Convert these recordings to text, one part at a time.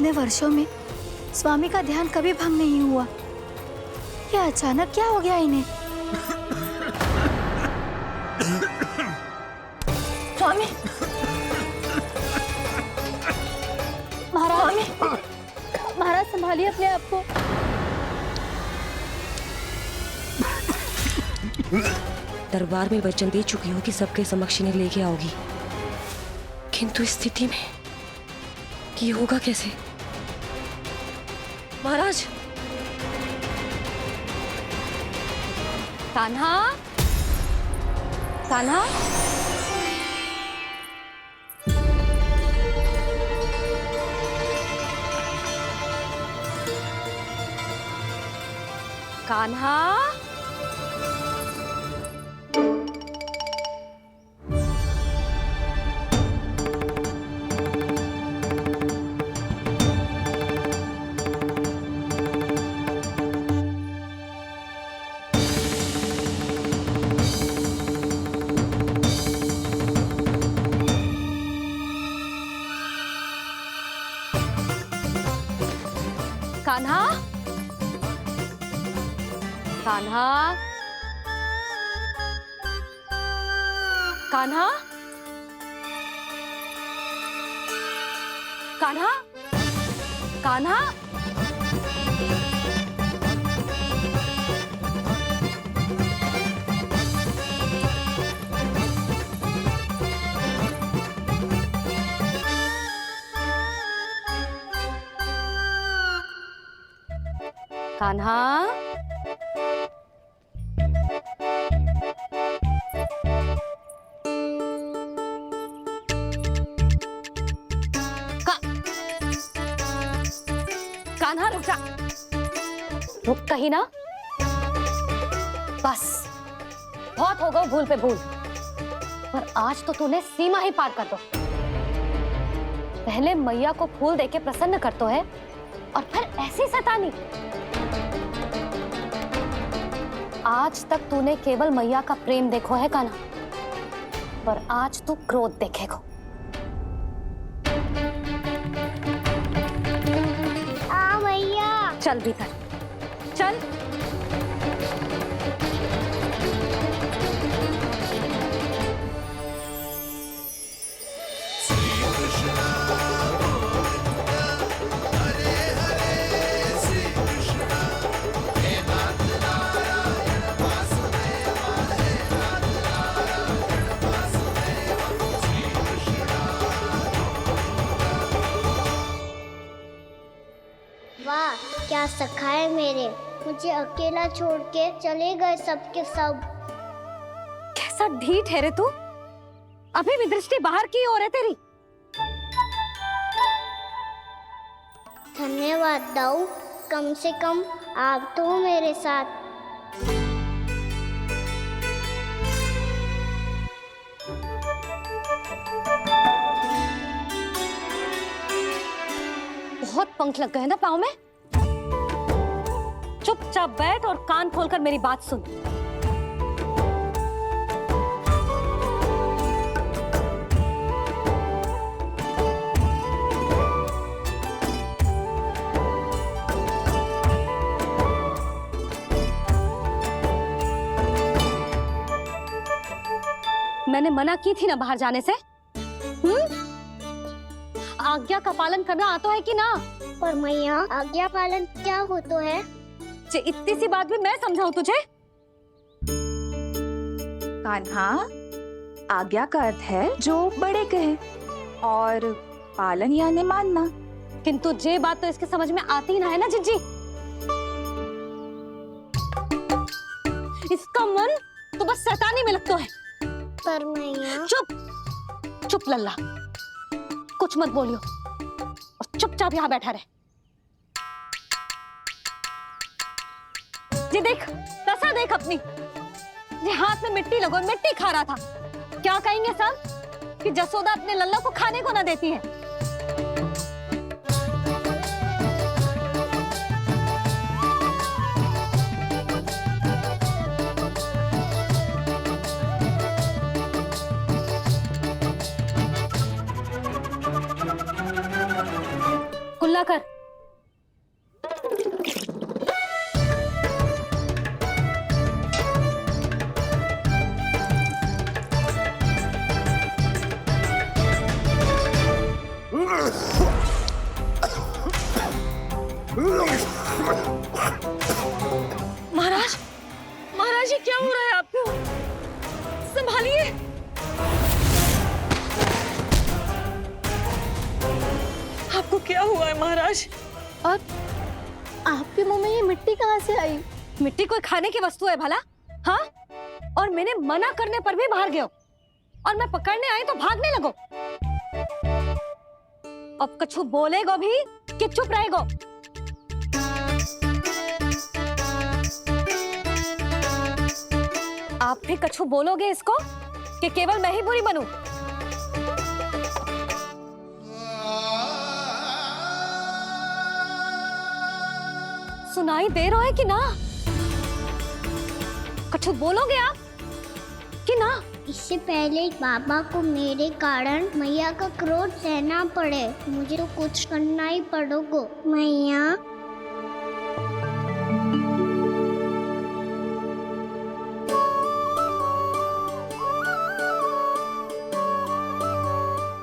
इतने वर्षों में स्वामी का ध्यान कभी भंग नहीं हुआ। ये अचानक क्या हो गया इन्हें? स्वामी, महाराज, महाराज संभालिए अपने आप को। दरबार में वचन दे चुकी हो कि सबके समक्ष इन्हें लेके आओगी, किंतु इस स्थिति में ये होगा कैसे? महाराज, कान्हा, कान्हा, कान्हा, कान्हा, कान्हा, कान्हा, कान्हा, कान्हा, कान्हा, कान्हा रुक जा, रुक कहीं ना। बस बहुत हो गया भूल पे भूल, पर आज तो तूने सीमा ही पार कर दो। पहले मैया को फूल देके प्रसन्न कर तो है, और फिर ऐसी शैतानी। आज तक तूने केवल मैया का प्रेम देखो है कान्हा, पर आज तू क्रोध देखेगा। चल भीतर चल। वाह, क्या सखा है मेरे, मुझे अकेला छोड़ के चले गए सबके सब। कैसा ढीठ है रे तू, अभी भी दृष्टि बाहर की ओर है तेरी। धन्यवाद दाऊ, कम से कम आप तो मेरे साथ। बहुत पंख लग गए ना पाँव में। चुपचाप बैठ और कान खोलकर मेरी बात सुन। मैंने मना की थी ना बाहर जाने से। आज्ञा का पालन करना आता है कि ना? पर मैया, आज्ञा पालन क्या होता है? इतनी सी बात भी मैं समझाऊं तुझे? कान्हा, आज्ञा का अर्थ है जो बड़े कहे, और पालन यानी मानना। किंतु ये बात तो इसके समझ में आती ना है ना जिज्जी। इसका मन तो बस शैतानी में लगता है। पर मैया। चुप चुप लल्ला, कुछ मत बोलियो और चुपचाप यहाँ बैठा रहे। ये देख, दशा देख अपनी। ये हाथ में मिट्टी लगो, मिट्टी खा रहा था। क्या कहेंगे सब कि जसोदा अपने लल्ला को खाने को ना देती है। कुल्ला कर। महाराज, महाराज ये क्या हो रहा है आपको? संभालिए। आपको क्या हुआ है महाराज? और आपके मुंह में ये मिट्टी कहाँ से आई? मिट्टी कोई खाने की वस्तु है भला? हाँ, और मैंने मना करने पर भी बाहर गए हो और मैं पकड़ने आई तो भागने लगो। अब कछु बोलेगो भी कि चुप रहेगो? आप भी कछु बोलोगे इसको कि केवल मैं ही बुरी बनूं? सुनाई दे रहा है कि ना? कछु बोलोगे आप कि ना? इससे पहले बाबा को मेरे कारण मैया का क्रोध सहना पड़े, मुझे तो कुछ करना ही पड़ेगा। मैया,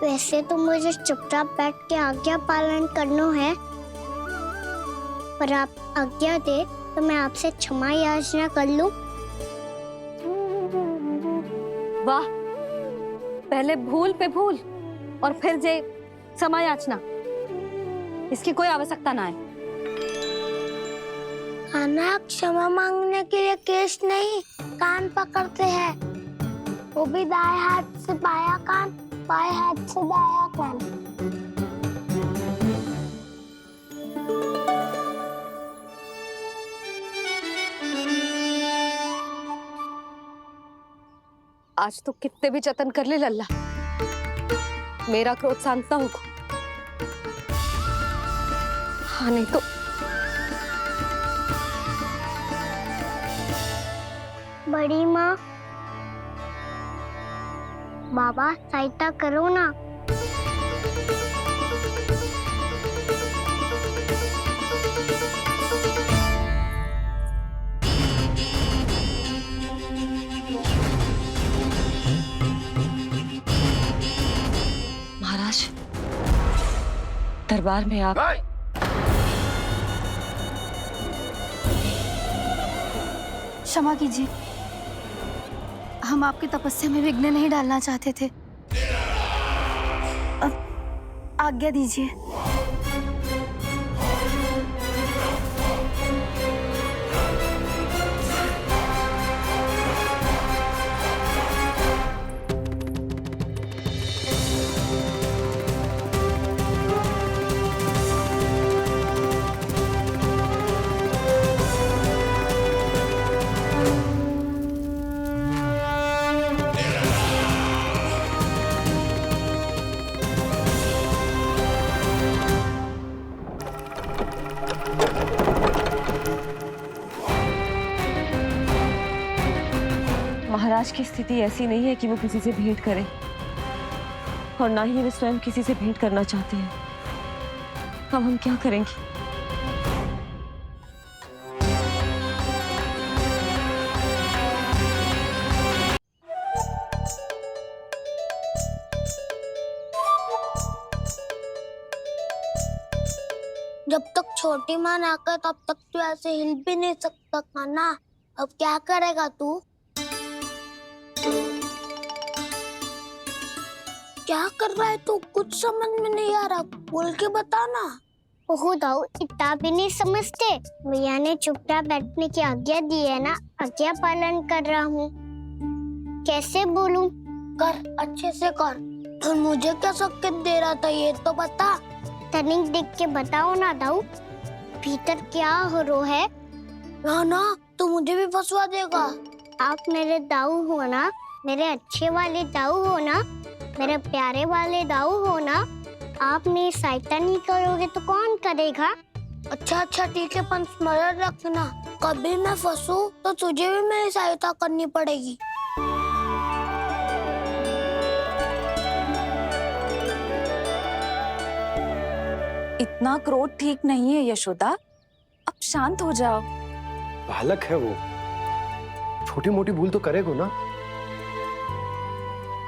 वैसे तो मुझे चुपचाप बैठ के आज्ञा पालन करना है, पर आप आज्ञा दे तो मैं आपसे क्षमा याचना कर लूं। वाह, पहले भूल पे भूल और फिर जे क्षमा याचना, इसकी कोई आवश्यकता ना है। खाना क्षमा मांगने के लिए केस नहीं, कान पकड़ते हैं, वो भी दाएं हाथ से बायां कान, बाएं हाथ से दायां कान। आज तो कितने भी जतन कर ले लल्ला, मेरा क्रोध शांत ना होगा। हाँ नहीं तो बड़ी माँ, बाबा सहायता करो ना। महाराज, दरबार में आप क्षमा कीजिए, हम आपकी तपस्या में विघ्न नहीं डालना चाहते थे। अब आज्ञा दीजिए। महाराज की स्थिति ऐसी नहीं है कि वो किसी से भेंट करें, और ना ही वे स्वयं किसी से भेंट करना चाहते हैं। अब हम क्या करेंगे? जब तक छोटी माँ ना कर तब तक तू ऐसे हिल भी नहीं सकता था ना। अब क्या करेगा तू? क्या कर रहा है तू? कुछ समझ में नहीं आ रहा, बोल के बता ना। ओहो दाऊ, इतना भी नहीं समझते। भैया ने चुपचाप बैठने की आज्ञा दी है ना, आज्ञा पालन कर रहा हूँ। कैसे बोलूं? कर, अच्छे से कर। और मुझे क्या संकेत दे रहा था ये तो बता। तनिक देख के बताओ ना दाऊ, भीतर क्या हो रहा है? ना तू मुझे भी फंसवा देगा। आप मेरे दाऊ हो ना, मेरे अच्छे वाले दाऊ हो ना, मेरे प्यारे वाले दाऊ हो ना। आप मेरी सहायता नहीं करोगे तो कौन करेगा? अच्छा ठीक है, पर स्मरण रखना, कभी मैं फंसू तो तुझे भी मेरी सहायता करनी पड़ेगी। इतना क्रोध ठीक नहीं है यशोदा, अब शांत हो जाओ। बालक है वो, छोटी मोटी भूल तो करेगा ना।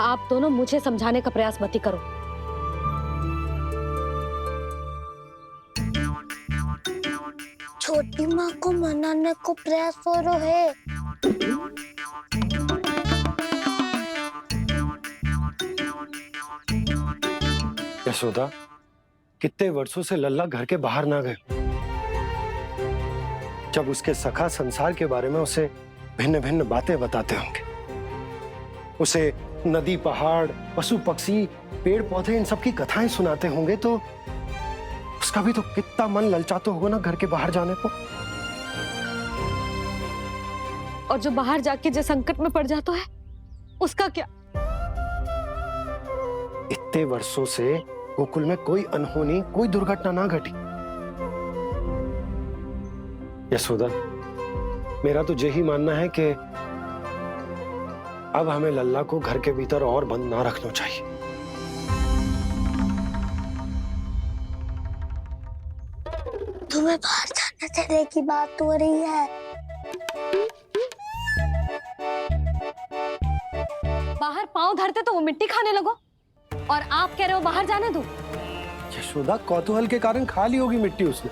आप दोनों मुझे समझाने का प्रयास मत ही करो। छोटी माँ को मनाने को प्रयास हो रहा है। यशोदा, कितने वर्षों से लल्ला घर के बाहर ना गए। जब उसके सखा संसार के बारे में उसे भिन्न भिन्न बातें बताते होंगे, उसे नदी, पहाड़, पशु पक्षी, पेड़ पौधे, इन सब की कथाएं सुनाते होंगे, तो उसका भी तो कितना मन ललचाता होगा ना घर के बाहर जाने को। और जो बाहर जाके जो संकट में पड़ जाता है, उसका क्या? इतने वर्षों से गोकुल में कोई अनहोनी, कोई दुर्घटना ना घटी। यशोदा, मेरा तो यही मानना है कि अब हमें लल्ला को घर के भीतर और बंद ना रखना चाहिए। तुम्हें बाहर जाने देने की बात हो रही है। बाहर पांव धरते तो वो मिट्टी खाने लगो, और आप कह रहे हो बाहर जाने दो। यशोदा, कौतूहल के कारण खा ली होगी मिट्टी उसने।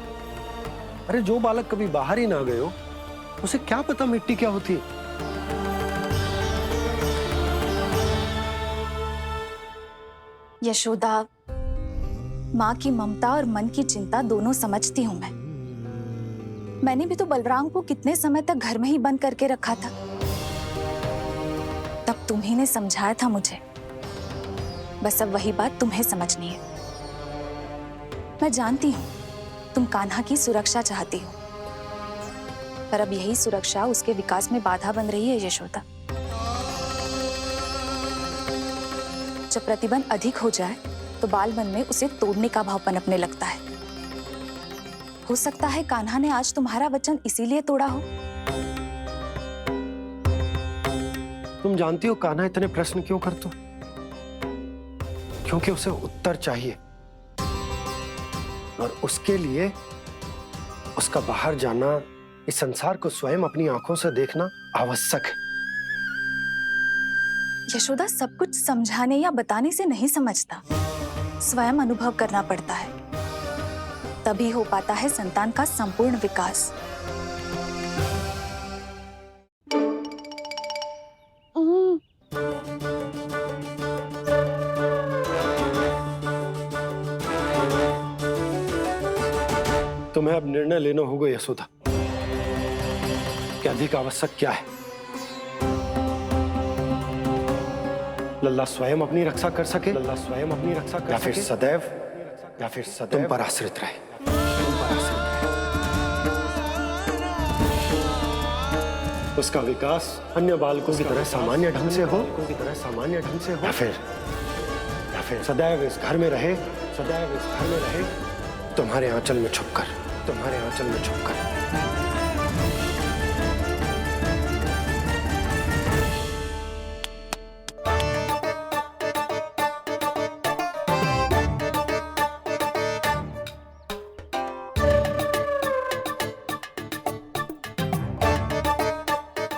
अरे जो बालक कभी बाहर ही ना गए हो, उसे क्या पता मिट्टी क्या होती है। यशोदा, माँ की ममता और मन की चिंता दोनों समझती हूँ मैं। मैंने भी तो बलराम को कितने समय तक घर में ही बंद करके रखा था। तब तुम्ही ने समझाया था मुझे। बस अब वही बात तुम्हें समझनी है। मैं जानती हूँ तुम कान्हा की सुरक्षा चाहती हो, पर अब यही सुरक्षा उसके विकास में बाधा बन रही है यशोदा। जब प्रतिबंध अधिक हो जाए तो बाल मन में उसे तोड़ने का भाव पनपने लगता है। हो सकता है कान्हा ने आज तुम्हारा वचन इसीलिए तोड़ा हो। तुम जानती हो कान्हा इतने प्रश्न क्यों करता? क्योंकि उसे उत्तर चाहिए, और उसके लिए उसका बाहर जाना, इस संसार को स्वयं अपनी आंखों से देखना आवश्यक है। यशोदा, सब कुछ समझाने या बताने से नहीं समझता, स्वयं अनुभव करना पड़ता है। तभी हो पाता है संतान का संपूर्ण विकास। तुम्हें अब निर्णय लेना होगा यशोदा कि अधिक आवश्यक क्या है। लल्ला स्वयं अपनी रक्षा कर सके, लल्ला स्वयं अपनी रक्षा कर, या फिर सदैव तुम पर आश्रित रहे। उसका विकास अन्य बालकों की तरह सामान्य ढंग से हो, या फिर सदैव इस घर में रहे, तुम्हारे आंचल में छुपकर।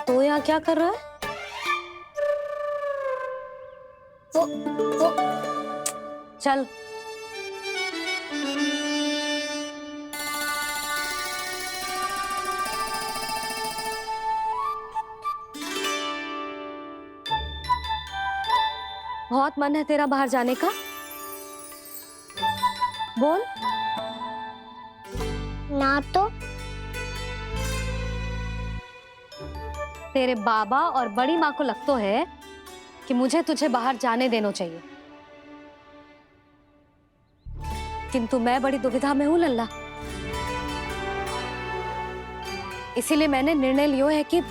तो यहाँ क्या कर रहा है? वो चल। बहुत मन है तेरा बाहर जाने का? बोल। ना तो तेरे बाबा और बड़ी माँ को लगता है कि मुझे तुझे बाहर जाने देना चाहिए, किंतु मैं बड़ी दुविधा में हूं लल्ला। इसीलिए मैंने निर्णय लिया है कि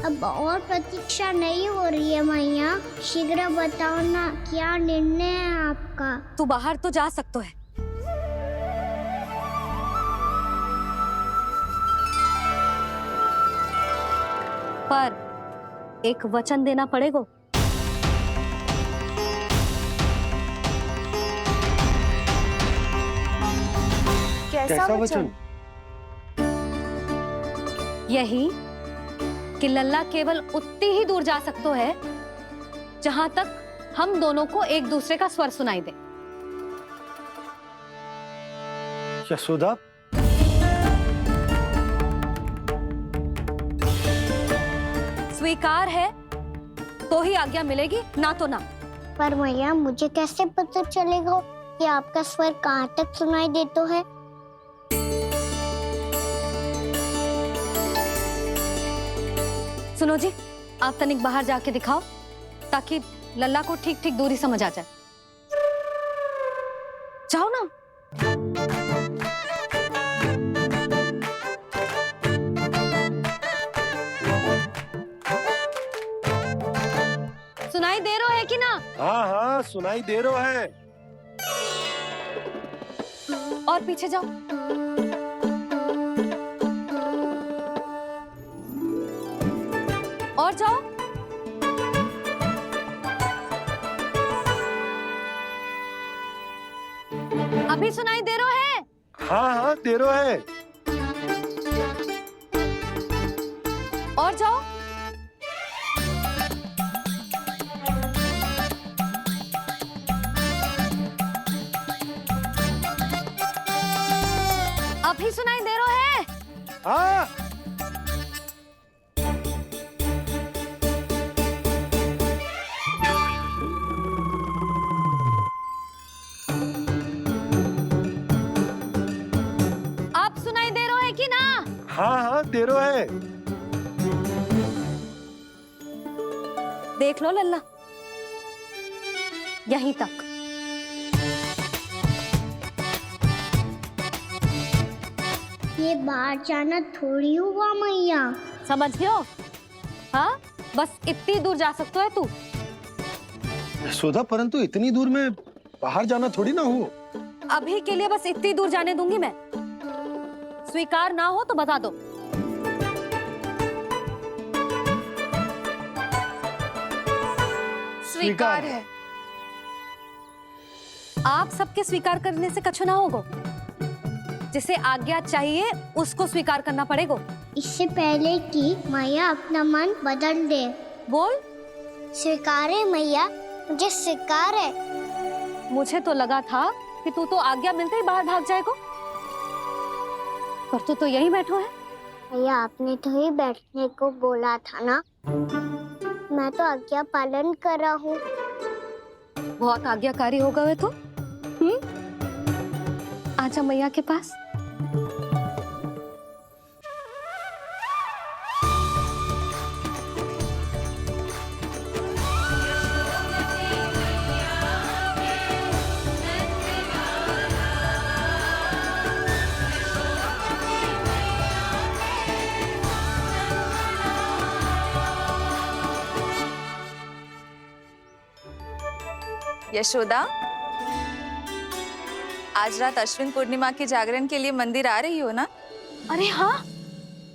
अब और प्रतीक्षा नहीं हो रही है मैया। शीघ्र बताओ ना, क्या निर्णय है आपका? तू बाहर तो जा सकता है, पर एक वचन देना पड़ेगा। कैसा वचन? यही कि लल्ला केवल उतनी ही दूर जा सकता है जहां तक हम दोनों को एक दूसरे का स्वर सुनाई दे। यशोदा, स्वीकार है तो ही आज्ञा मिलेगी, ना तो ना। पर मैया मुझे कैसे पता चलेगा कि आपका स्वर कहाँ तक सुनाई देता है? सुनो जी, आप तनिक बाहर जाके दिखाओ ताकि लल्ला को ठीक ठीक दूरी समझ आ जाए। जाओ ना। सुनाई दे रहा है कि ना? हाँ हाँ सुनाई दे रहा है। और पीछे जाओ। और जाओ। अभी सुनाई दे रहा है? हाँ हाँ दे रहा है। और जाओ। अभी सुनाई दे रहा है? हाँ आप सुनाई दे रहा है कि ना? हाँ हाँ दे रहा है। देख लो लल्ला, यहीं तक। ये बाहर जाना थोड़ी हुआ मैया। समझ गयो? हाँ, बस इतनी दूर जा सकता है तू। यशोदा, परंतु इतनी दूर में बाहर जाना थोड़ी ना हो। अभी के लिए बस इतनी दूर जाने दूंगी मैं। स्वीकार ना हो तो बता दो। स्वीकार है। आप सबके स्वीकार करने से कछु ना होगा। जिसे आज्ञा चाहिए उसको स्वीकार करना पड़ेगा। इससे पहले कि मैया अपना मन बदल दे। बोल। स्वीकार है मैया, मुझे स्वीकार है। मुझे तो लगा था कि तू तो आज्ञा मिलते ही बाहर भाग जाएगा, पर तू तो यहीं बैठो है। भैया आपने तो ही बैठने को बोला था ना। मैं तो आज्ञा पालन कर रहा हूँ। बहुत आज्ञाकारी होगा वे तो। आजा मैया के पास। यशोदा, आज रात अश्विन पूर्णिमा के जागरण के लिए मंदिर आ रही हो ना? अरे हाँ,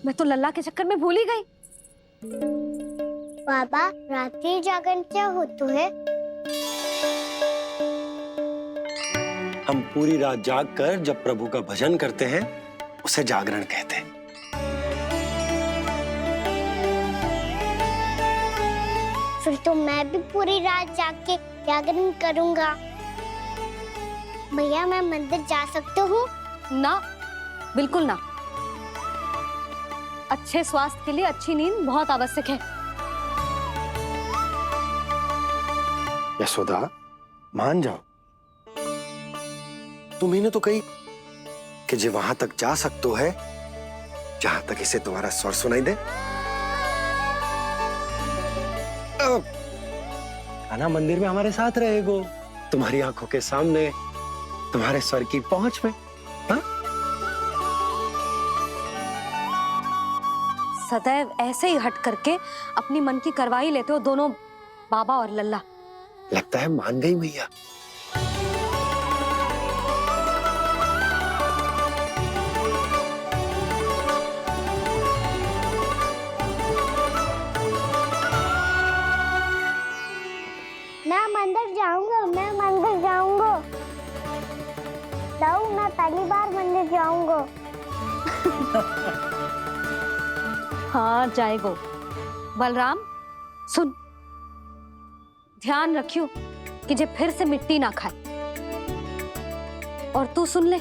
मैं तो लल्ला के चक्कर में भूल ही गई। बाबा, रात्रि जागरण क्या होता है? हम पूरी रात जाग कर जब प्रभु का भजन करते हैं उसे जागरण कहते हैं। फिर तो मैं भी पूरी रात जाग के जागरण करूंगा। भैया मैं मंदिर जा सकती हूँ? ना, बिल्कुल ना। अच्छे स्वास्थ्य के लिए अच्छी नींद बहुत आवश्यक है। यशोदा, मान जाओ। तुम्ही ने तो कही कि जे वहां तक जा सकते है जहां तक इसे तुम्हारा स्वर सुनाई दे। आना मंदिर में हमारे साथ रहेगो, तुम्हारी आंखों के सामने, तुम्हारे स्वर की पहुंच में। हा? सदैव ऐसे ही हट करके अपनी मन की करवाई लेते हो दोनों बाबा और लल्ला। लगता है मान गई मैया। मैं मंदिर जाऊंगा, मैं मंदिर जाऊंगा। मैं पहली बार मंदिर जाऊंगा। हाँ जाएगो। बलराम सुन, ध्यान रखियो कि जे फिर से मिट्टी ना खाए। और तू सुन ले,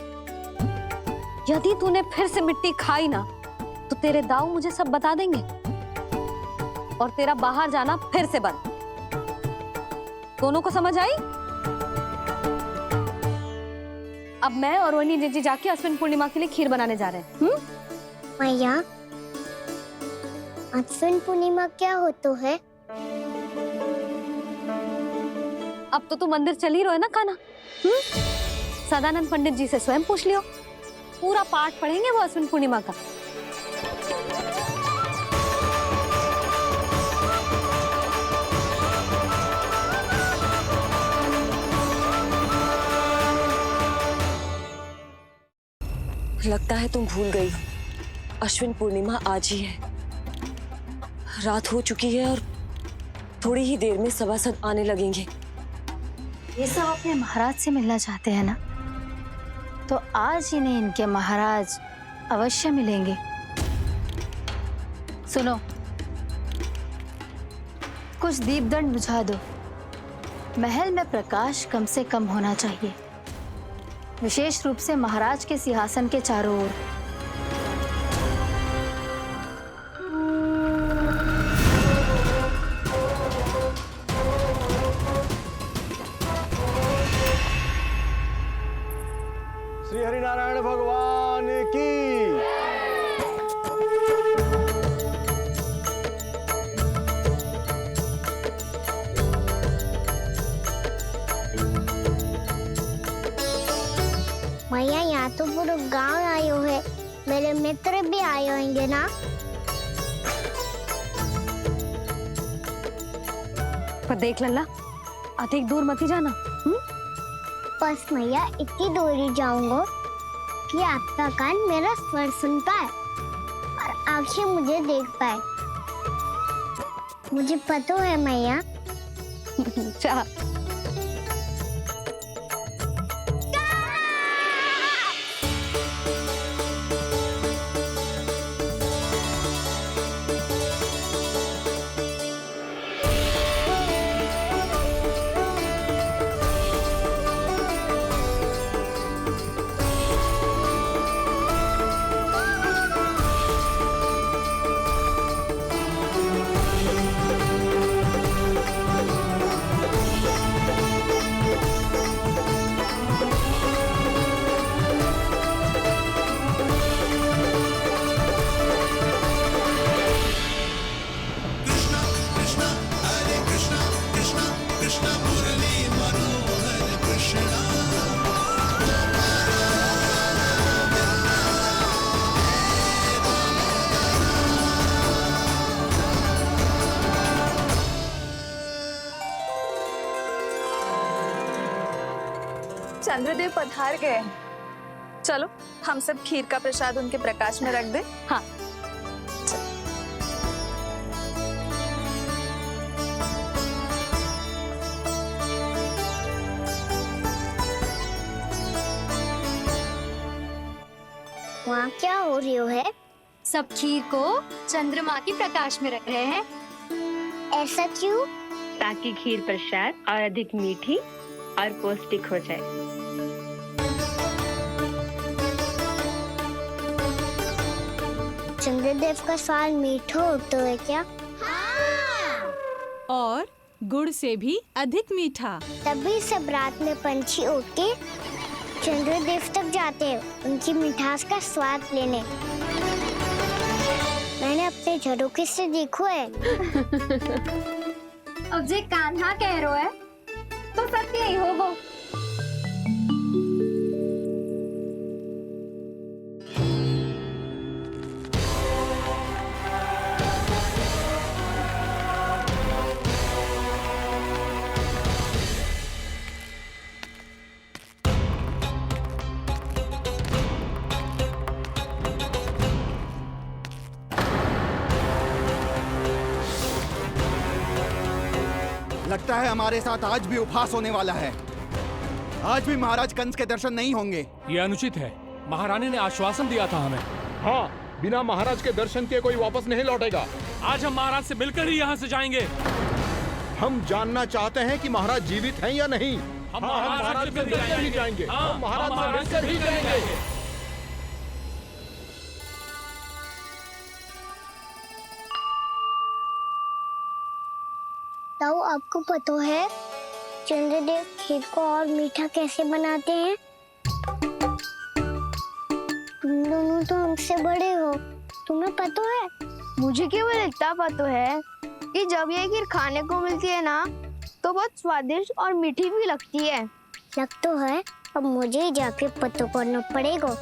यदि तूने फिर से मिट्टी खाई ना तो तेरे दाऊ मुझे सब बता देंगे और तेरा बाहर जाना फिर से बंद। दोनों को समझ आई? अब मैं और वनी जीजी जाके अश्विन पूर्णिमा के लिए खीर बनाने जा रहे हैं। मैया, अश्विन पूर्णिमा क्या होता है? अब तो तू मंदिर चल ही रहो है ना खाना। सदानंद पंडित जी से स्वयं पूछ लियो, पूरा पाठ पढ़ेंगे वो अश्विन पूर्णिमा का। लगता है तुम भूल गई हो, अश्विन पूर्णिमा आज ही है। रात हो चुकी है और थोड़ी ही देर में सभासद आने लगेंगे। ये सब अपने महाराज से मिलना चाहते हैं ना, तो आज इन्हें इनके महाराज अवश्य मिलेंगे। सुनो, कुछ दीपदंड बुझा दो। महल में प्रकाश कम से कम होना चाहिए, विशेष रूप से महाराज के सिंहासन के चारों ओर। श्री हरिनारायण भगवान की। मैया, यहाँ तो पूरा गांव आयो है, मेरे मित्र भी आए होंगे ना? पर देख लल्ला, अधिक दूर मत ही जाना। बस मैया इतनी दूर ही जाऊंगा कि आपका कान मेरा स्वर सुन पाए और आंखें मुझे देख पाए। मुझे पता है मैया। अच्छा, चंद्रदेव पधार गए हैं। चलो हम सब खीर का प्रसाद उनके प्रकाश में रख दें। हाँ। वहाँ क्या हो रही है? सब खीर को चंद्रमा की प्रकाश में रख रहे हैं। ऐसा क्यों? ताकि खीर प्रसाद और अधिक मीठी और पौष्टिक हो जाए। चंद्रदेव का स्वाद मीठा होता है क्या? और गुड़ से भी अधिक मीठा। तभी सब रात में पंछी उड़ के चंद्रदेव तक जाते हैं उनकी मिठास का स्वाद लेने। मैंने अपने झरोखे से देखो है। अब जे कान्हा कह रहा है तो सत्य ही हो वो। लगता है हमारे साथ आज भी उपहास होने वाला है। आज भी महाराज कंस के दर्शन नहीं होंगे। ये अनुचित है। महारानी ने आश्वासन दिया था हमें हाँ, बिना महाराज के दर्शन के कोई वापस नहीं लौटेगा। आज हम महाराज से मिलकर ही यहाँ से जाएंगे। हम जानना चाहते हैं कि महाराज जीवित हैं या नहीं। हम महाराज से मिलकर ही जाएंगे। हाँ, हम महाराज से मिलकर ही जाएंगे। ताऊ, आपको पता है चंद्रदेव खीर को और मीठा कैसे बनाते हैं? तुम दोनों तो हमसे बड़े हो, तुम्हें पता है? मुझे केवल इतना पता है कि जब ये खीर खाने को मिलती है ना तो बहुत स्वादिष्ट और मीठी भी लगती है। लग तो है, अब मुझे ही जाके पता करना पड़ेगा।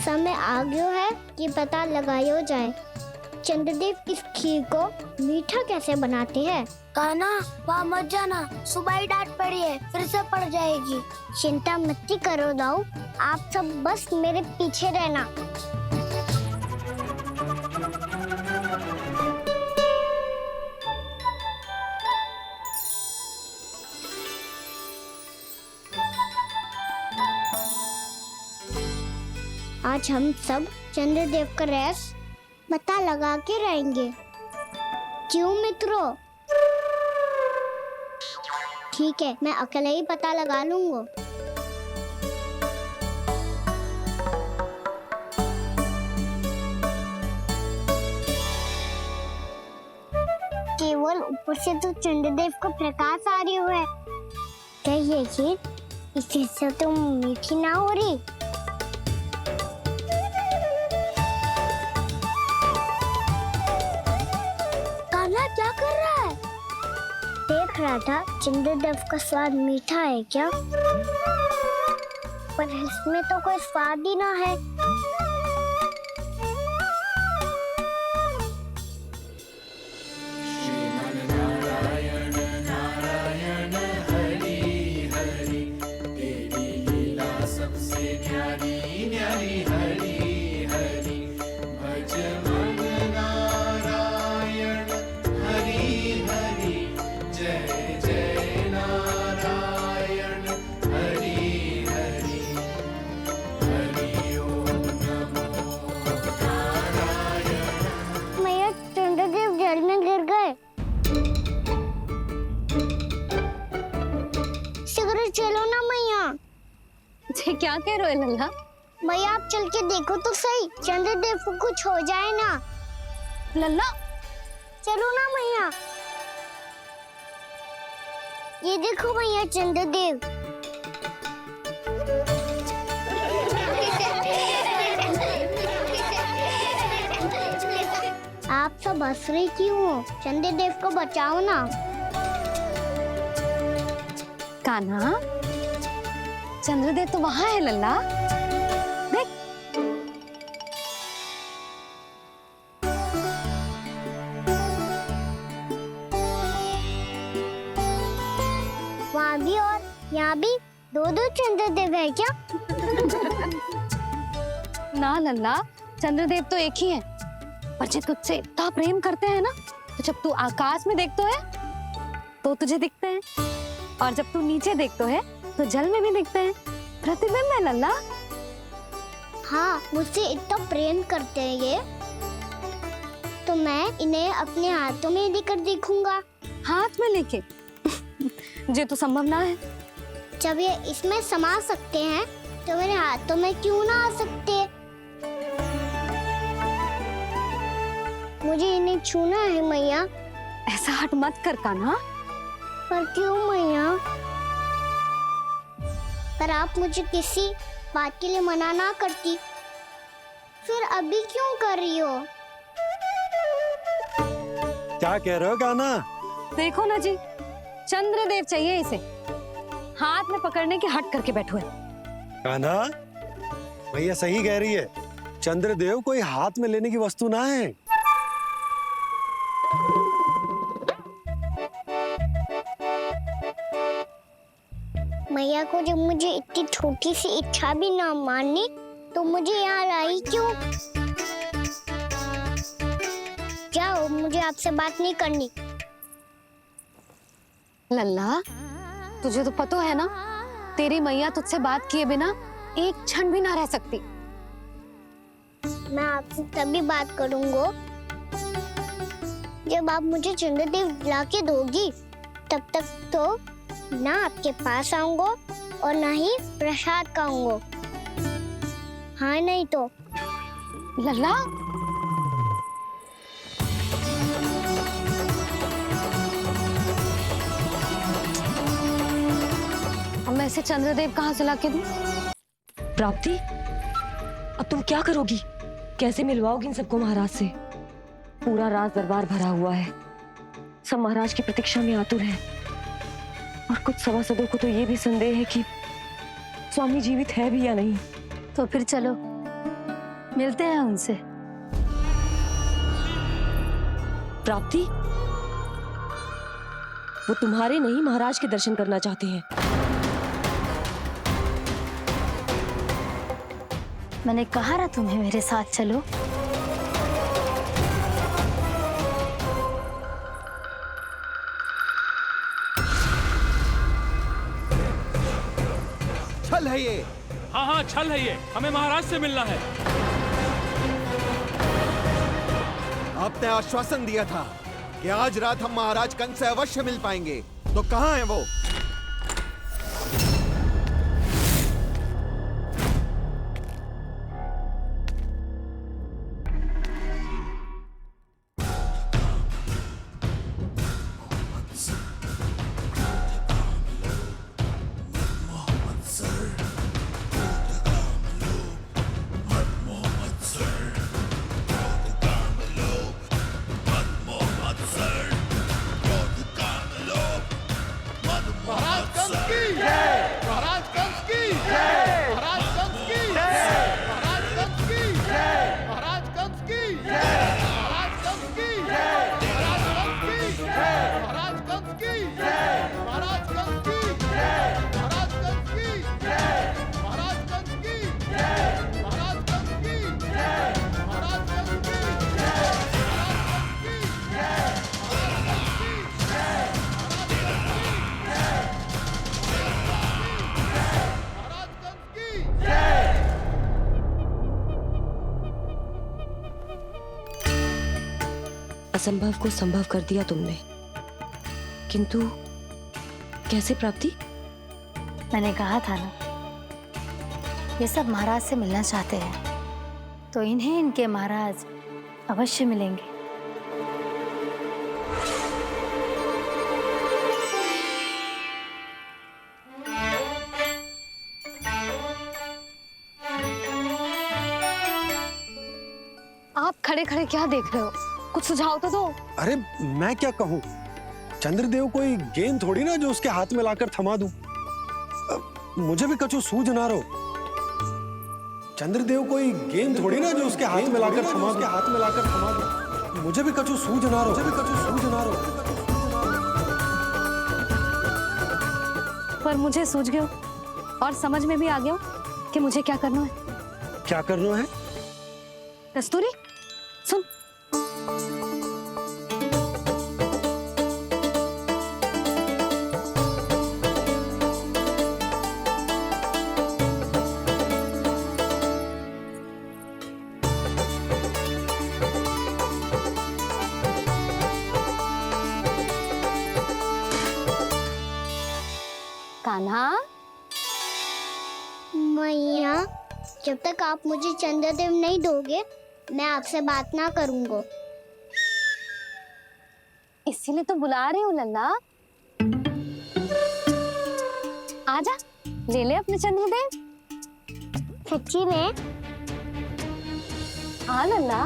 समय आ गया है कि पता लगाया जाए चंद्रदेव इस खीर को मीठा कैसे बनाते हैं। कान्हा, वहाँ मत जाना, सुबह ही डांट पड़ी है, फिर से पड़ जाएगी। चिंता मत करो दाऊ, आप सब बस मेरे पीछे रहना। आज हम सब चंद्रदेव का रहस्य पता लगा के रहेंगे। क्यों मित्रों? ठीक है, मैं अकेले ही पता लगा लूंगा। केवल ऊपर से तो चंद्रदेव को प्रकाश आ रही है। क्या ये खीर इससे तो मीठी ना हो रही? क्या कर रहा है? देख रहा था चंद्रदेव का स्वाद मीठा है क्या, पर इसमें तो कोई स्वाद ही ना है। चलो ना मैया। क्या कह रहे हो लल्ला? मैया आप चल के देखो तो सही, चंद्रदेव को कुछ हो जाए ना। लल्ला चलो ना मैया। ये देखो मैया चंद्रदेव। आप सब हंस रही क्यों हो? चंद्रदेव को बचाओ ना। कान्हा, चंद्रदेव तो वहां है लल्ला, देख। वहाँ भी और यहाँ भी दो चंद्रदेव है क्या? ना लल्ला, चंद्रदेव तो एक ही है, पर जब तुझसे इतना प्रेम करते हैं ना, तो जब तू आकाश में देखतो है तो तुझे दिखते हैं, और जब तू नीचे देखतो है तो जल में भी दिखते हैं। प्रतिबिंब है लल्ला। हाँ, मुझसे इतना प्रेम करते हैं ये, तो मैं इन्हें अपने हाथों में लेकर देखूंगा। हाथ में लेके? ये तो संभव ना है। जब ये इसमें समा सकते हैं तो मेरे हाथों में क्यों ना आ सकते? मुझे इन्हें छूना है मैया। ऐसा हट मत कर कान्हा। पर क्यों मैया? पर आप मुझे किसी बात के लिए मना ना करती, फिर अभी क्यों कर रही हो? क्या कह रहे हो कान्हा? देखो ना जी, चंद्रदेव चाहिए इसे, हाथ में पकड़ने की हट करके बैठो है। कान्हा, भैया सही कह रही है, चंद्रदेव कोई हाथ में लेने की वस्तु ना है। मैया को जब मुझे इतनी छोटी सी इच्छा भी ना माननी, तो मुझे यहाँ लाई क्यों? जाओ, मुझे आपसे बात नहीं करनी। लल्ला, तुझे तो पता है ना, तेरी मैया तुझसे बात किए बिना एक क्षण भी ना रह सकती। मैं आपसे तभी बात करूंगा जब आप मुझे चंद्रदेव ला के दोगी। तब तक तो ना आपके पास आऊंगा और ना ही प्रसाद खाऊंगा। हाँ नहीं तो लल्ला अब मैं इसे चंद्रदेव कहाँ से लाके दूं? प्राप्ति, अब तुम क्या करोगी? कैसे मिलवाओगी इन सबको महाराज से? पूरा राज दरबार भरा हुआ है, सब महाराज की प्रतीक्षा में आतुर हैं। और कुछ सभासदों को तो ये भी संदेह है कि स्वामी जीवित है भी या नहीं। तो फिर चलो मिलते हैं उनसे। प्राप्ति, वो तुम्हारे नहीं महाराज के दर्शन करना चाहते हैं। मैंने कहा ना तुम्हें मेरे साथ चलो। छल है ये। हाँ हाँ छल है ये, हमें महाराज से मिलना है। आपने आश्वासन दिया था कि आज रात हम महाराज कंस से अवश्य मिल पाएंगे, तो कहाँ है वो? असंभव को संभव कर दिया तुमने, किंतु कैसे प्राप्ति? मैंने कहा था ना, ये सब महाराज से मिलना चाहते हैं, तो इन्हें इनके महाराज अवश्य मिलेंगे। आप खड़े खड़े क्या देख रहे हो? कुछ सुझाव तो दो। अरे मैं क्या कहूँ, चंद्रदेव कोई गेंद थोड़ी ना जो उसके हाथ में लाकर थमा दूं। मुझे भी कछु सूझ ना रो। चंद्रदेव कोई गेंद थोड़ी ना जो उसके हाथ में लाकर थमा दूं। मुझे भी कछु सूझ ना रो। पर मुझे सूझ गयो और समझ में भी आ गया कि मुझे क्या करना है। क्या करना है? कस्तूरी सुन, कान्हा। मैया, जब तक आप मुझे चंद्रदेव नहीं दोगे मैं आपसे बात ना करूंगा। इसीलिए तो बुला रही हूँ लल्ला। आजा, ले ले अपने चंद्रदेव। सच्ची में? हाँ लल्ला।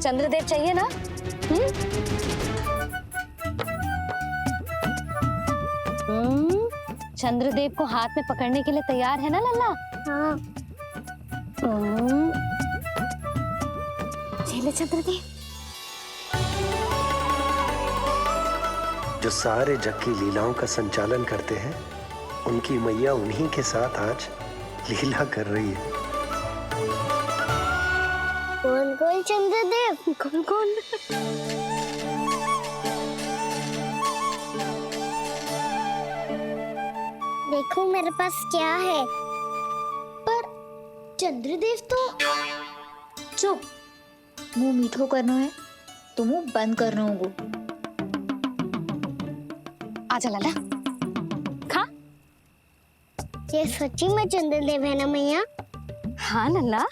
चंद्रदेव चाहिए ना? चंद्रदेव को हाथ में पकड़ने के लिए तैयार है ना लल्ला? हाँ। ले चंद्रदेव। जो सारे जग की लीलाओं का संचालन करते हैं, उनकी मैया उन्हीं के साथ आज लीला कर रही है। कौन कौन चंद्रदेव? कौन कौन? देखो मेरे पास क्या है। पर चंद्रदेव तो चुप, मुंह मीठो करनो है तो मुंह बंद करनो होगो। आजा लाला, खा। ये सच्ची में चंद्रदेव है ना मैया? हाँ लल्ला,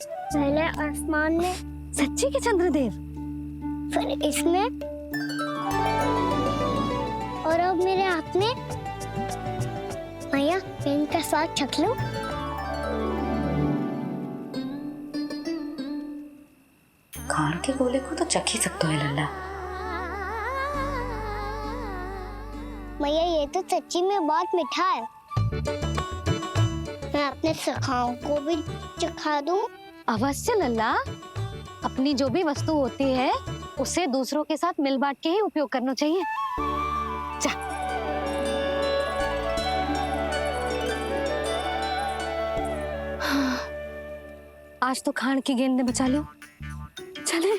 पहले आसमान में, सच्ची के चंद्रदेव, फिर इसमें, और अब मेरे हाथ में। मैया, मैं इनका स्वाद चख लूं? खान के गोले को तो चख ही सकते हो लल्ला। मैया, ये तो सच्ची में बहुत मीठा है। मैं अपने सखाओं को भी चखा दूं? अवश्य लल्ला, अपनी जो भी वस्तु होती है उसे दूसरों के साथ मिल बांट के ही उपयोग करना चाहिए। जा। आज तो खान की गेंद ने बचा लो। चले।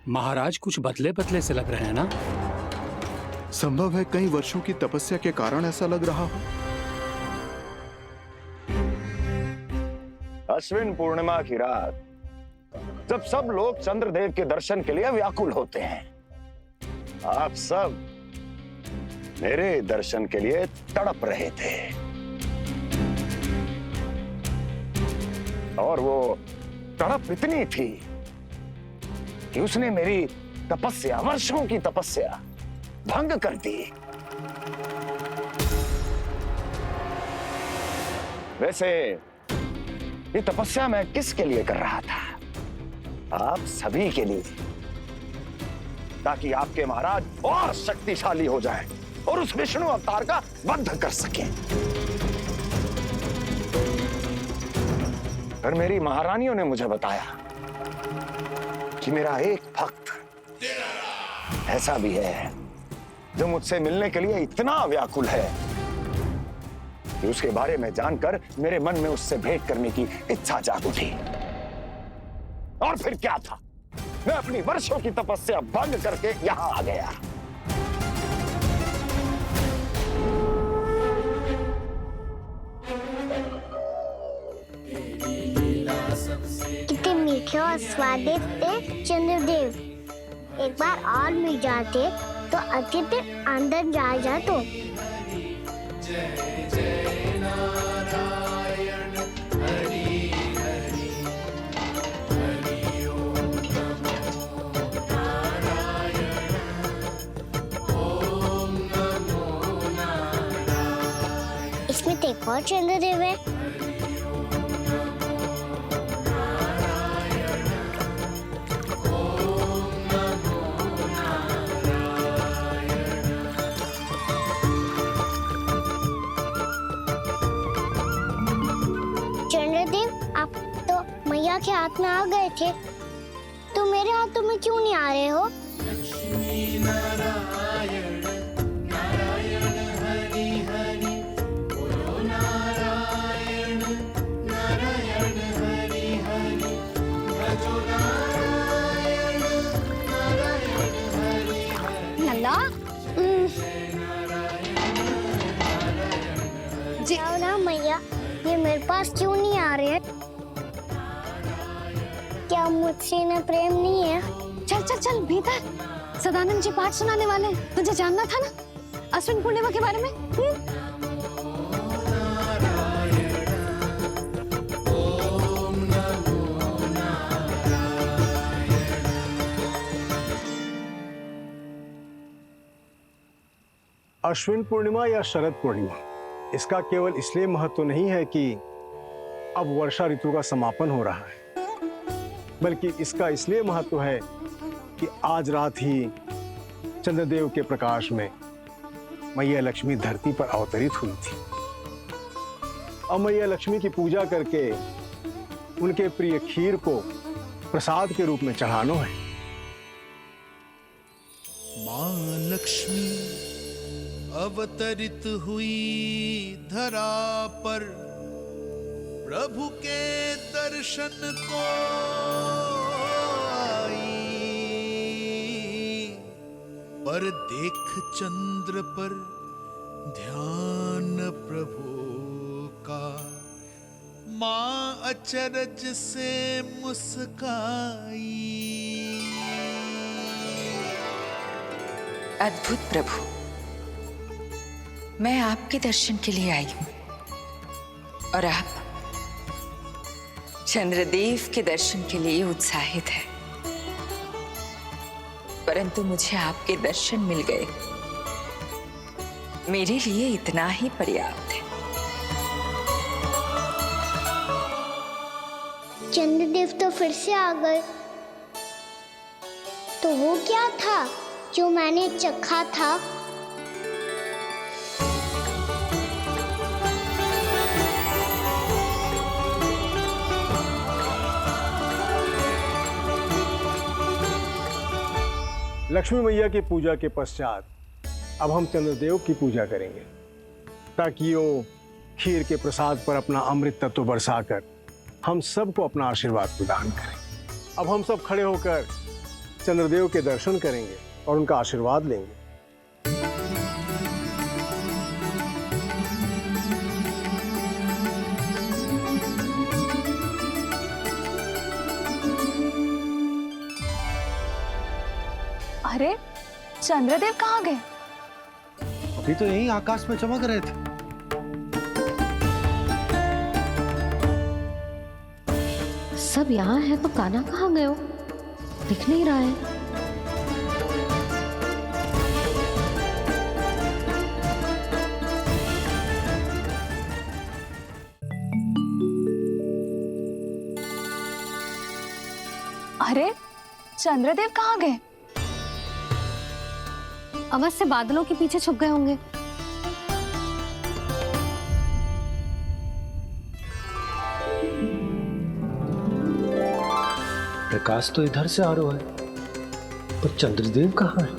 महाराज कुछ बदले बदले से लग रहे हैं ना? संभव है कई वर्षों की तपस्या के कारण ऐसा लग रहा हो। अश्विन पूर्णिमा की रात जब सब लोग चंद्रदेव के दर्शन के लिए व्याकुल होते हैं, आप सब मेरे दर्शन के लिए तड़प रहे थे। और वो तड़प इतनी थी कि उसने मेरी तपस्या, वर्षों की तपस्या भंग कर दी। वैसे ये तपस्या मैं किसके लिए कर रहा था? आप सभी के लिए, ताकि आपके महाराज और शक्तिशाली हो जाएं और उस विष्णु अवतार का वध कर सकें। पर मेरी महारानियों ने मुझे बताया कि मेरा एक भक्त ऐसा भी है जो मुझसे मिलने के लिए इतना व्याकुल है कि उसके बारे में जानकर मेरे मन में उससे भेंट करने की इच्छा जाग उठी। और फिर क्या था, मैं अपनी वर्षों की तपस्या भंग करके यहां आ गया। कितने मीठे और स्वादिष्ट थे चंद्रदेव। एक बार और मिल जाते तो अति दिन अंदर जा जातो। इसमें तो एक और चंद्रदेव है। मैया के हाथ में आ गए थे, तो मेरे हाथों में क्यों नहीं आ रहे हो? लल्ला, जी ना मैया, ये मेरे पास क्यों नहीं आ रहे? क्या मुझसे इन्हें प्रेम नहीं है? चल चल चल भीतर, सदानंद जी पाठ सुनाने वाले हैं। तुझे जानना था ना अश्विन पूर्णिमा के बारे में? अश्विन पूर्णिमा या शरद पूर्णिमा, इसका केवल इसलिए महत्व नहीं है कि अब वर्षा ऋतु का समापन हो रहा है, बल्कि इसका इसलिए महत्व है कि आज रात ही चंद्रदेव के प्रकाश में मैया लक्ष्मी धरती पर अवतरित हुई थी। अब मैया लक्ष्मी की पूजा करके उनके प्रिय खीर को प्रसाद के रूप में चढ़ाना है। मां लक्ष्मी अवतरित हुई धरा पर, प्रभु के दर्शन को आई, पर देख चंद्र पर ध्यान प्रभु का, मां अचरज से मुस्काई। अद्भुत प्रभु, मैं आपके दर्शन के लिए आई हूं और आप चंद्रदेव के दर्शन के लिए उत्साहित है, परंतु मुझे आपके दर्शन मिल गए, मेरे लिए इतना ही पर्याप्त है। चंद्रदेव तो फिर से आ गए। तो वो क्या था जो मैंने चखा था? लक्ष्मी मैया की पूजा के पश्चात अब हम चंद्रदेव की पूजा करेंगे, ताकि वो खीर के प्रसाद पर अपना अमृत तत्व बरसाकर हम सबको अपना आशीर्वाद प्रदान करें। अब हम सब खड़े होकर चंद्रदेव के दर्शन करेंगे और उनका आशीर्वाद लेंगे। अरे चंद्रदेव कहाँ गए? अभी तो यहीं आकाश में चमक रहे थे। सब यहाँ है तो कान्हा कहाँ गए हो? दिख नहीं रहा है। अरे चंद्रदेव कहाँ गए? अवश्य बादलों के पीछे छुप गए होंगे। प्रकाश तो इधर से आ रहा है, पर चंद्रदेव कहाँ है?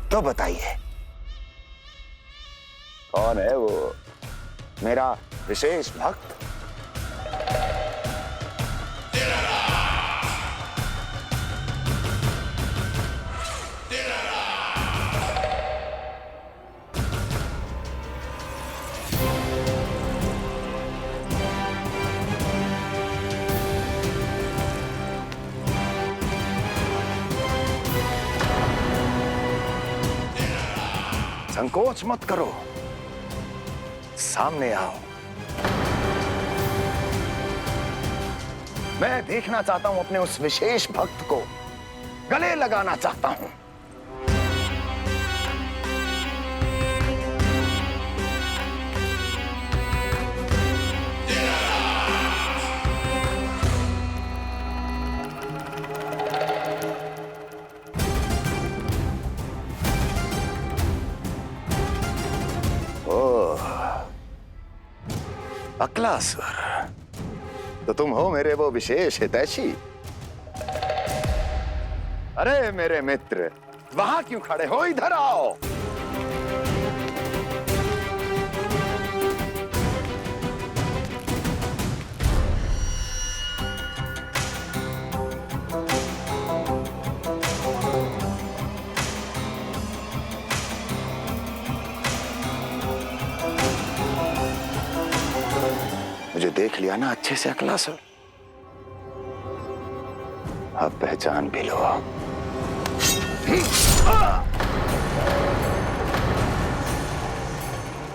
तो बताइए कौन है वो मेरा विशेष भक्त? संकोच मत करो, सामने आओ। मैं देखना चाहता हूं अपने उस विशेष भक्त को, गले लगाना चाहता हूं। अक्लासुर, तो तुम हो मेरे वो विशेष हितैषी। अरे मेरे मित्र, वहां क्यों खड़े हो? इधर आओ। मुझे देख लिया ना अच्छे से अक्लासुर? अब पहचान भी लो।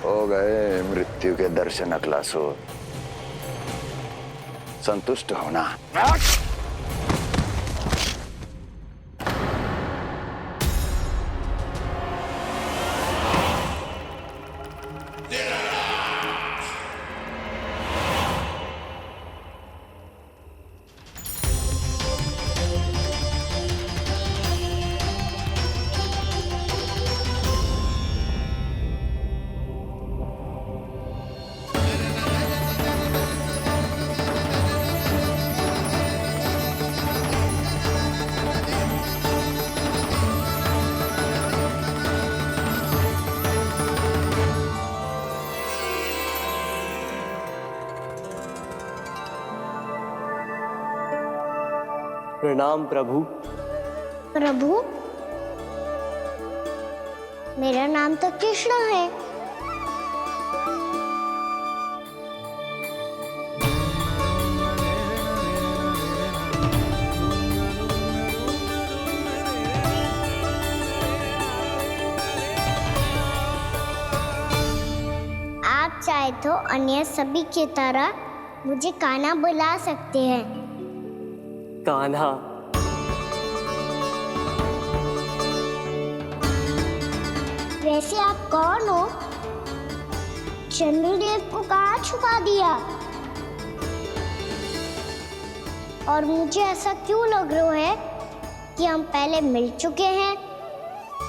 हो गए मृत्यु के दर्शन अक्लासुर। संतुष्ट होना। प्रणाम प्रभु। प्रभु, मेरा नाम तो कृष्ण है। आप चाहे तो अन्य सभी की तरह मुझे कान्हा बुला सकते हैं। कान्हा? वैसे आप कौन हो? चंद्रदेव को कहाँ छुपा दिया? और मुझे ऐसा क्यों लग रहा है कि हम पहले मिल चुके हैं?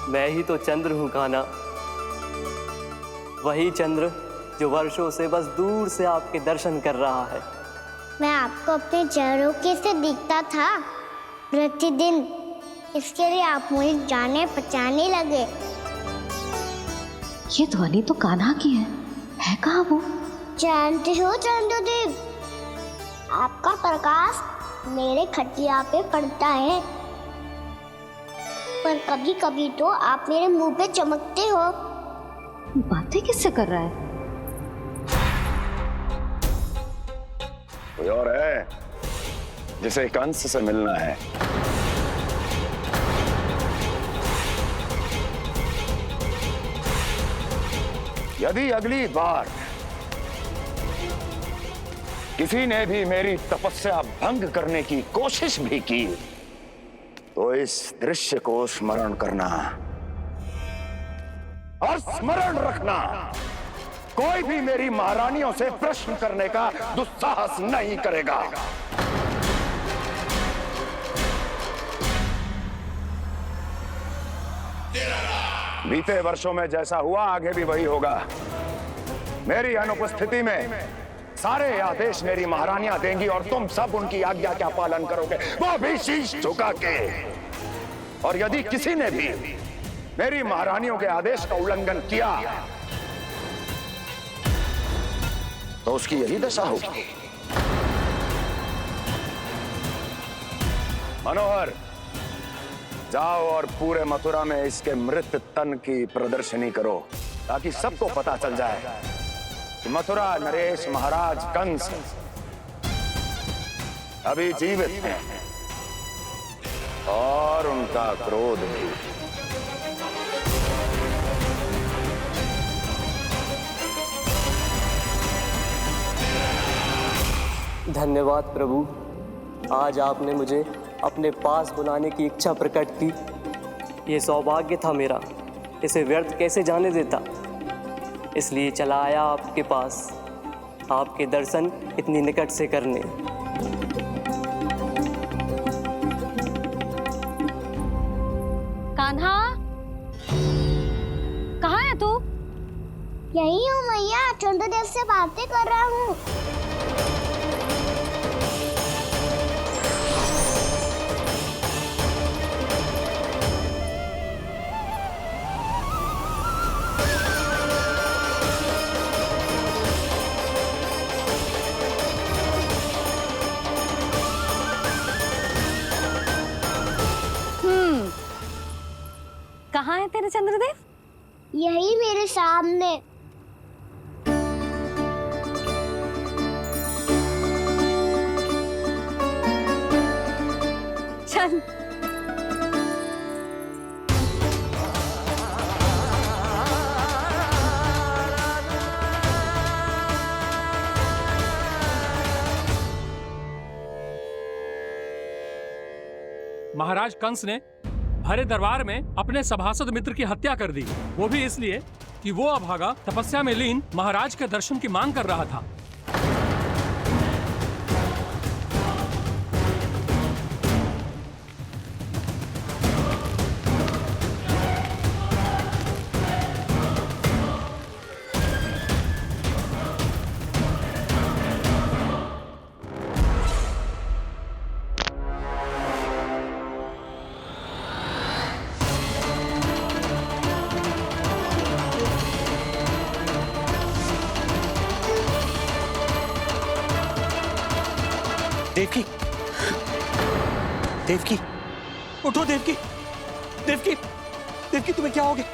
मैं ही तो चंद्र हूँ कान्हा, वही चंद्र जो वर्षों से बस दूर से आपके दर्शन कर रहा है। मैं आपको अपने झरोखे से दिखता था प्रतिदिन, इसके लिए आप मुझे जाने पहचाने लगे। ये ध्वनि तो कान्हा की है कहाँ वो? जानते हो चंद्रदेव, आपका प्रकाश मेरे खटिया पे पड़ता है, पर कभी कभी तो आप मेरे मुंह पे चमकते हो। बातें किससे कर रहा है? कोई और है जिसे कंस से मिलना है? यदि अगली बार किसी ने भी मेरी तपस्या भंग करने की कोशिश भी की तो इस दृश्य को स्मरण करना और स्मरण रखना, कोई भी मेरी महारानियों से प्रश्न करने का दुस्साहस नहीं करेगा। बीते वर्षों में जैसा हुआ आगे भी वही होगा। मेरी अनुपस्थिति में सारे आदेश मेरी महारानियां देंगी और तुम सब उनकी आज्ञा का पालन करोगे, वो भी शीश झुका के। और यदि किसी ने भी मेरी महारानियों के आदेश का उल्लंघन किया तो उसकी यही दशा होगी। मनोहर, जाओ और पूरे मथुरा में इसके मृत तन की प्रदर्शनी करो ताकि सबको पता चल जाए कि मथुरा नरेश महाराज कंस अभी जीवित हैं और उनका क्रोध भी। धन्यवाद प्रभु, आज आपने मुझे अपने पास बुलाने की इच्छा प्रकट की। ये सौभाग्य था मेरा, इसे व्यर्थ कैसे जाने देता। इसलिए चला आया आपके पास, आपके दर्शन इतनी निकट से करने। कान्हा, कहाँ है तू? यही हूँ मैया, चंद्रदेव से बातें कर रहा हूँ। कहाँ है तेरे चंद्रदेव? यही मेरे सामने। चल। महाराज कंस ने भरे दरबार में अपने सभासद मित्र की हत्या कर दी, वो भी इसलिए कि वो अभागा तपस्या में लीन महाराज के दर्शन की मांग कर रहा था। देवकी, देवकी, उठो देवकी, देवकी, देवकी तुम्हें क्या हो गया?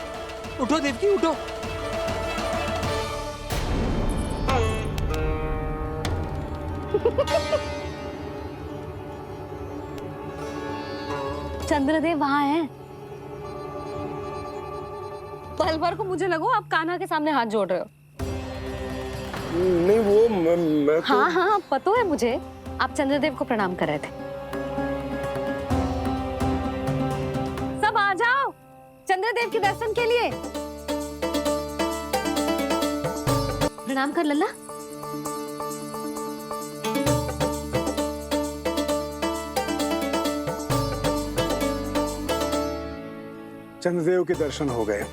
उठो देवकी, उठो। चंद्रदेव वहां हैं। पल भर को मुझे लगो आप कान्हा के सामने हाथ जोड़ रहे हो। नहीं वो मैं तो... हाँ हाँ पता है मुझे, आप चंद्रदेव को प्रणाम कर रहे थे। सब आ जाओ चंद्रदेव के दर्शन के लिए। प्रणाम कर लल्ला। चंद्रदेव के दर्शन हो गए,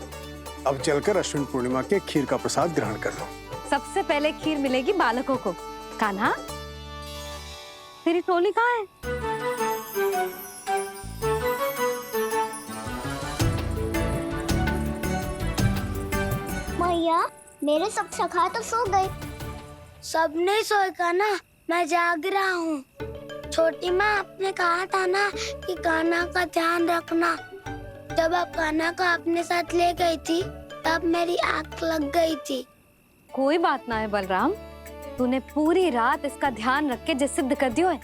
अब चलकर अश्विन पूर्णिमा के खीर का प्रसाद ग्रहण कर लो। सबसे पहले खीर मिलेगी बालकों को। कान्हा, तेरी टोली कहाँ है? मैया, मेरे सब सखा तो सो गए। सब नहीं सोए कान्हा, मैं जाग रहा हूँ। छोटी माँ आपने कहा था ना कि कान्हा का ध्यान रखना। जब आप कान्हा को अपने साथ ले गई थी तब मेरी आँख लग गई थी। कोई बात ना है बलराम, तूने पूरी रात इसका ध्यान रख के जिस सिद्ध कर दियो है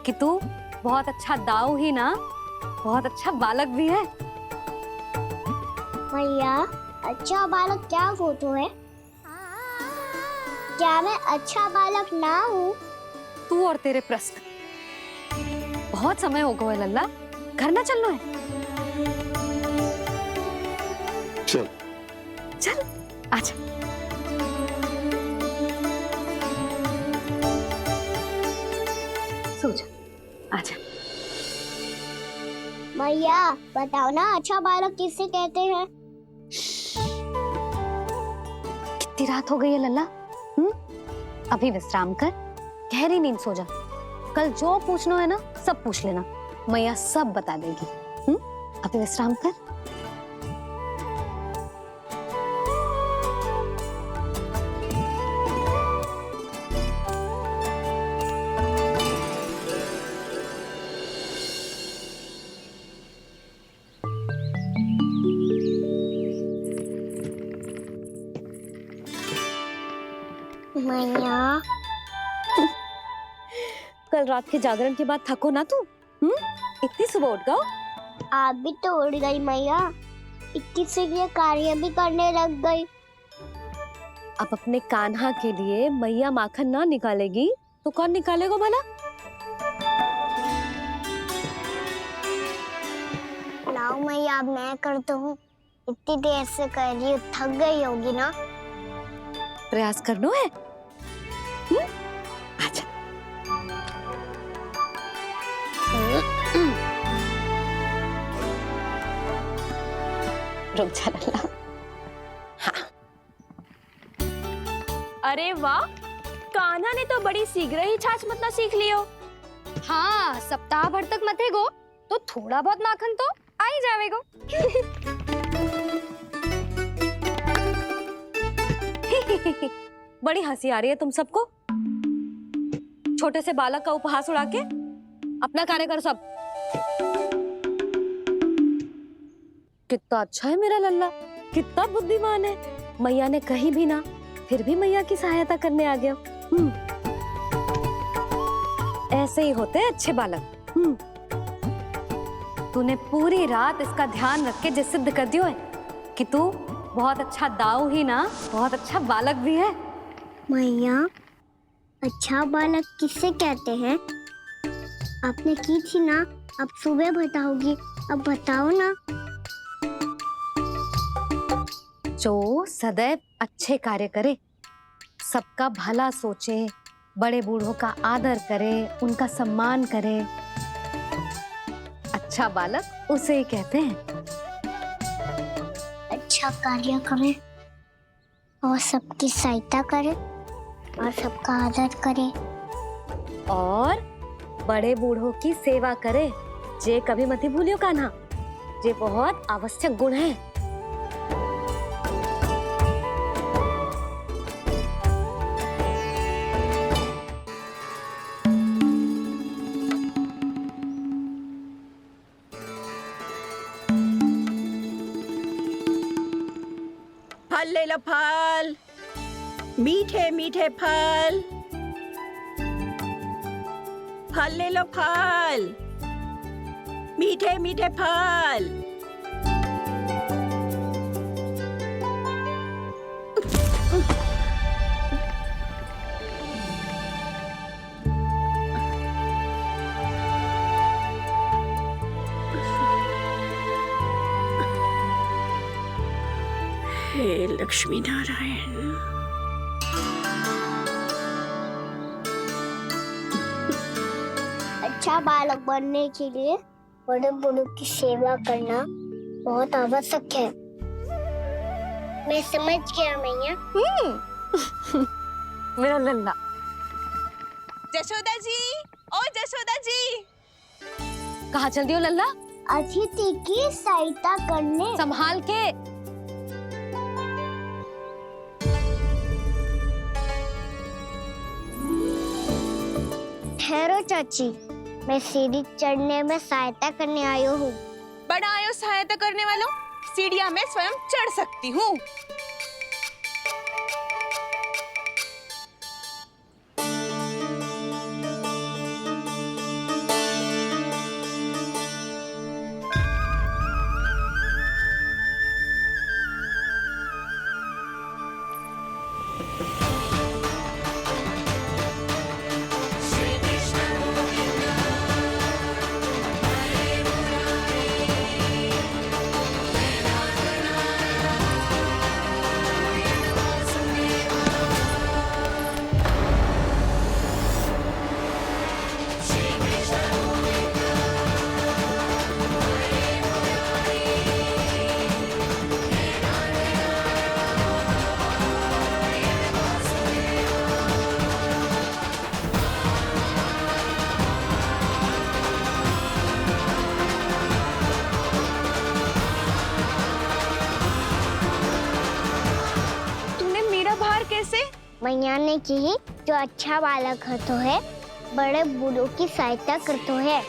कि तू बहुत अच्छा दाऊ ही ना, बहुत अच्छा बालक भी है। मैया, अच्छा बालक क्या फोटो है? क्या मैं अच्छा बालक ना हूँ? तू और तेरे प्रश्न। बहुत समय हो गया लल्ला, घर ना चलना है। चल चल आजा। सो जा, आजा। मैया बताओ ना, अच्छा बालक किसे कहते हैं? कितनी रात हो गई है लल्ला? अभी विश्राम कर, गहरी नींद सो जा। कल जो पूछना है ना सब पूछ लेना, मैया सब बता देगी। अभी विश्राम कर। मैया, कल रात के जागरण के बाद थको ना तू? इतनी सुबह उठ गओ? आप भी तो उड़ गई मैया, इतनी से ये कार्य भी करने लग गई। अब अपने कान्हा के लिए मैया माखन ना निकालेगी तो कौन निकालेगा भला? लाओ मैया, अब मैं करता हूँ। इतनी देर से कर रही हूँ, थक गई होगी ना। प्रयास करना है। आजा। रुक जा लल्ला। हाँ। अरे वाह, कान्हा ने तो बड़ी शीघ्र ही छाछ मतना सीख लियो। हाँ, सप्ताह भर तक मते गो तो थोड़ा बहुत माखन तो आ ही जावेगो। बड़ी हंसी आ रही है तुम सबको। छोटे से बालक का उपहास उड़ा के अपना कार्य करो सब। कितना अच्छा है मेरा लल्ला, कितना बुद्धिमान है। मैया ने कहीं भी ना, फिर भी मैया की सहायता करने आ गया। ऐसे ही होते हैं अच्छे बालक। तूने पूरी रात इसका ध्यान रख के जिस सिद्ध कर दियो है कि तू बहुत अच्छा दाऊ ही ना, बहुत अच्छा बालक भी है। मैया, अच्छा बालक किससे कहते हैं? आपने की थी ना अब सुबह बताओगी, अब बताओ ना। जो सदैव अच्छे कार्य करे, सबका भला सोचे, बड़े बूढ़ों का आदर करे, उनका सम्मान करे, अच्छा बालक उसे ही कहते हैं। अच्छा कार्य करे और सबकी सहायता करे और सबका आदर करे और बड़े बूढ़ों की सेवा करे, जे कभी मत भूलियो कान्हा, जे बहुत आवश्यक गुण है। फल ले लो, फल, मीठे मीठे फल। फल ले लो, फल, मीठे मीठे फल। हे लक्ष्मी नारायण। अच्छा बालक बनने के लिए बड़े बूढ़ों की सेवा करना बहुत आवश्यक है। मैं समझ गया मैया। मेरा लल्ला। जशोदा जी, ओ जशोदा जी। कहाँ चल दियो लल्ला? अतिथि की सहायता करने। संभाल के। ठहरो चाची, मैं सीढ़ी चढ़ने में सहायता करने आई हूँ। बड़ा आयो सहायता करने वालों, सीढ़ियाँ मैं स्वयं चढ़ सकती हूँ। मैया ने की जो अच्छा बालक होतो है, बड़े बूढ़ों की सहायता करतो है।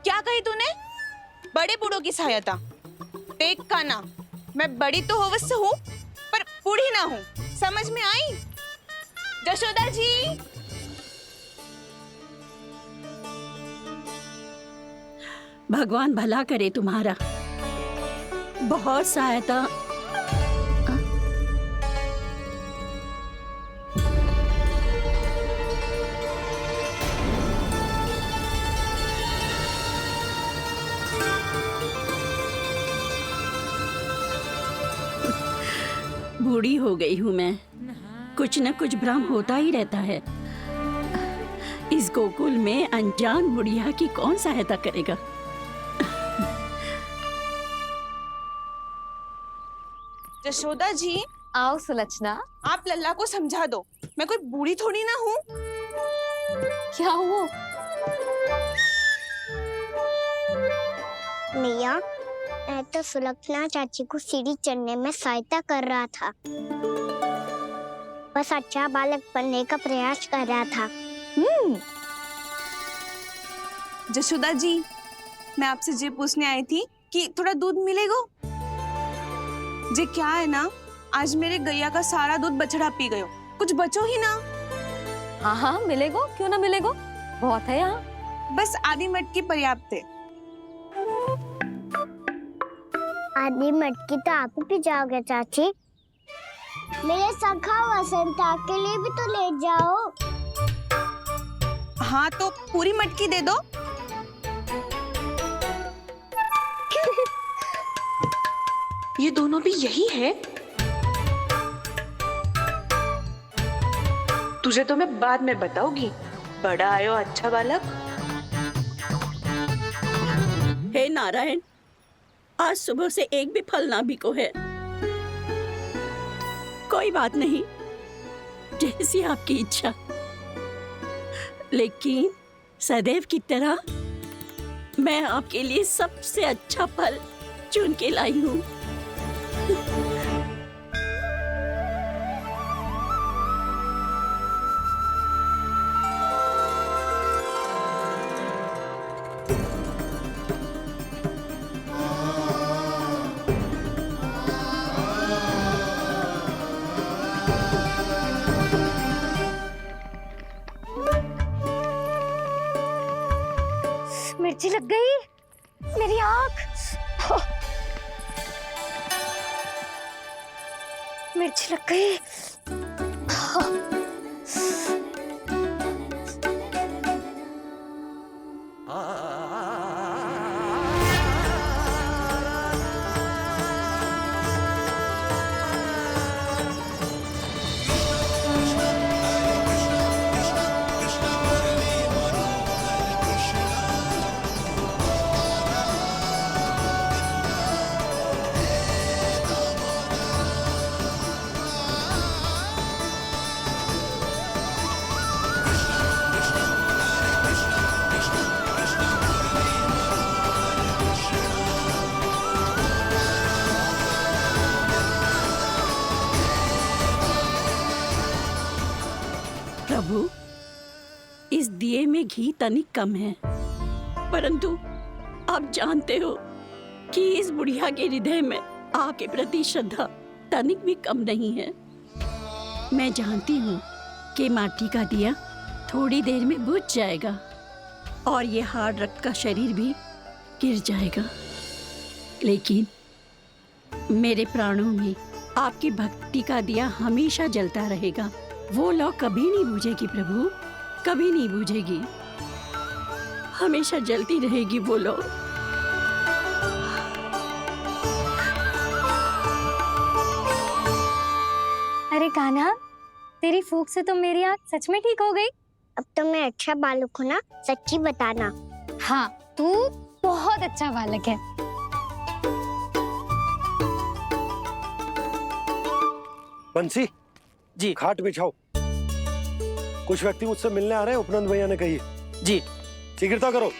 क्या कही तूने? बड़े बूढ़ों की सहायता? देख कान्हा, मैं बड़ी तो अवश्य हूँ पर बूढ़ी ना हूँ, समझ में आई? जशोदा जी। भगवान भला करे तुम्हारा। बहुत सहायता। बूढ़ी हो गई हूँ मैं, कुछ न कुछ भ्रम होता ही रहता है। इस गोकुल में अनजान बुढ़िया की कौन सहायता करेगा? जशोदा जी। आओ सुलक्षणा। आप लल्ला को समझा दो, मैं कोई बूढ़ी थोड़ी ना हूँ। क्या हुआ? मैया, मैं तो सुलक्षणा चाची को सीढ़ी चढ़ने में सहायता कर रहा था, बस अच्छा बालक बनने का प्रयास कर रहा था। जशोदा जी, मैं आपसे ये पूछने आई थी कि थोड़ा दूध मिलेगा? जे क्या है ना, आज मेरे गैया का सारा दूध बछड़ा पी गयो, कुछ बचो ही ना। हाँ हाँ मिलेगो, क्यों ना मिलेगो, बहुत है यहाँ। बस आधी मटकी पर्याप्त है। आधी मटकी तो आप ही पी जाओगे चाची। मेरे सखा वसंता के लिए भी तो ले जाओ। हाँ तो पूरी मटकी दे दो। ये दोनों भी यही है। तुझे तो मैं बाद में बताऊंगी। बड़ा आयो अच्छा बालक। हे नारायण, आज सुबह से एक भी फल ना बिको है। कोई बात नहीं, जैसी आपकी इच्छा। लेकिन सदैव की तरह मैं आपके लिए सबसे अच्छा फल चुन के लाई हूँ। मिर्ची लग गई मेरी आँख। मिर्ची लग गई। प्रभु, इस दिए में घी तनिक कम है, परंतु आप जानते हो कि इस बुढ़िया के हृदय में आपके प्रति श्रद्धा तनिक भी कम नहीं है। मैं जानती हूँ कि माटी का दिया थोड़ी देर में बुझ जाएगा और ये हार्ड रक्त का शरीर भी गिर जाएगा, लेकिन मेरे प्राणों में आपकी भक्ति का दिया हमेशा जलता रहेगा। वो लौ कभी नहीं बुझेगी प्रभु, कभी नहीं बुझेगी, हमेशा जलती रहेगी वो लौ। अरे कान्हा, तेरी फूंक से तो मेरी आँख सच में ठीक हो गई। अब तो मैं अच्छा बालक हूँ ना, सच्ची बताना। हाँ, तू बहुत अच्छा बालक है। बंसी जी, खाट बिछाओ। कुछ व्यक्ति मुझसे मिलने आ रहे हैं, उपनंद भैया ने कही है। जी। शीघ्रता करो।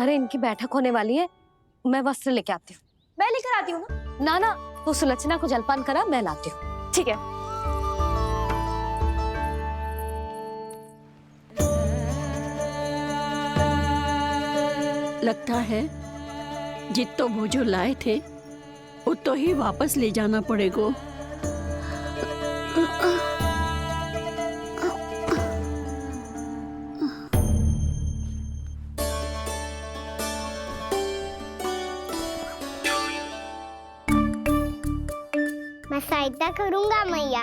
अरे इनकी बैठक होने वाली है, मैं वस्त्र लेके आती हूँ। मैं लेकर आती हूँ ना। ना ना, तू सुलक्षणा को जलपान करा, मैं लाती हूँ। ठीक है। लगता है जितो वो जो लाए थे उतो ही वापस ले जाना पड़ेगा। मैं सहायता करूंगा मैया।